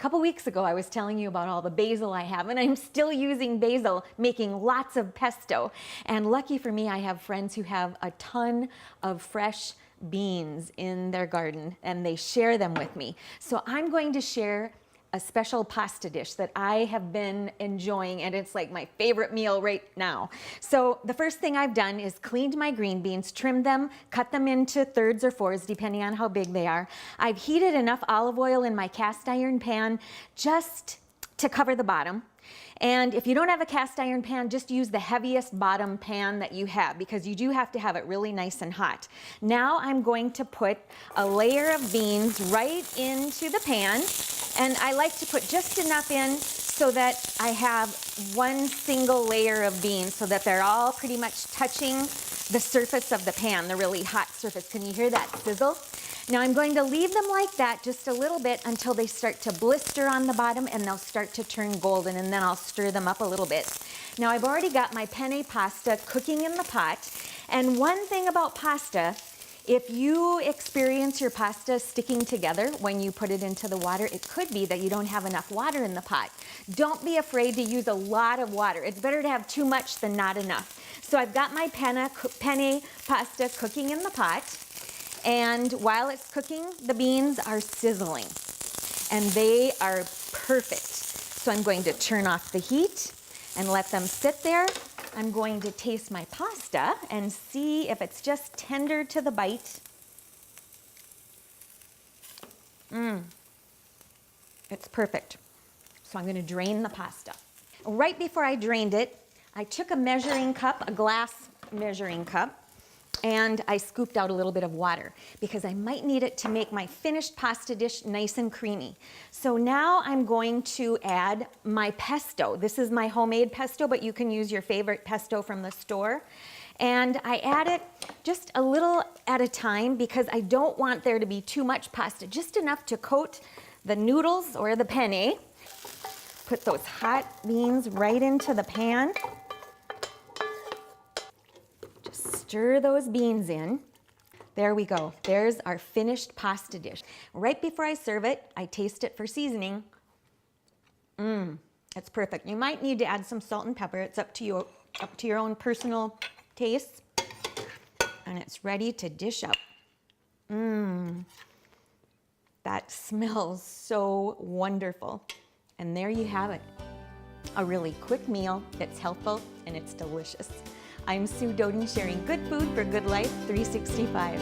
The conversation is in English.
couple weeks ago, I was telling you about all the basil I have, and I'm still using basil, making lots of pesto. And lucky for me, I have friends who have a ton of fresh beans in their garden, and they share them with me. So I'm going to share a special pasta dish that I have been enjoying, and it's like my favorite meal right now. So the first thing I've done is cleaned my green beans, trimmed them, cut them into thirds or fours, depending on how big they are. I've heated enough olive oil in my cast iron pan just to cover the bottom. And if you don't have a cast iron pan, just use the heaviest bottom pan that you have, because you do have to have it really nice and hot. Now I'm going to put a layer of beans right into the pan, and I like to put just enough in so that I have one single layer of beans so that they're all pretty much touching the surface of the pan, the really hot surface. Can you hear that sizzle? Now I'm going to leave them like that just a little bit until they start to blister on the bottom and they'll start to turn golden, and then I'll stir them up a little bit. Now I've already got my penne pasta cooking in the pot, and one thing about pasta, if you experience your pasta sticking together when you put it into the water, it could be that you don't have enough water in the pot. Don't be afraid to use a lot of water. It's better to have too much than not enough. So I've got my penne pasta cooking in the pot. And while it's cooking, the beans are sizzling, and they are perfect. So I'm going to turn off the heat and let them sit there. I'm going to taste my pasta and see if it's just tender to the bite. It's perfect. So I'm going to drain the pasta. Right before I drained it, I took a measuring cup, a glass measuring cup, and I scooped out a little bit of water because I might need it to make my finished pasta dish nice and creamy. So now I'm going to add my pesto. This is my homemade pesto, but you can use your favorite pesto from the store. And I add it just a little at a time because I don't want there to be too much pasta, just enough to coat the noodles or the penne. Put those hot beans right into the pan. Stir those beans in. There we go. There's our finished pasta dish. Right before I serve it, I taste it for seasoning. It's perfect. You might need to add some salt and pepper. It's up to you, up to your own personal taste. And it's ready to dish up. That smells so wonderful. And there you have it. A really quick meal. It's healthful and it's delicious. I'm Sue Doden, sharing good food for good life 365.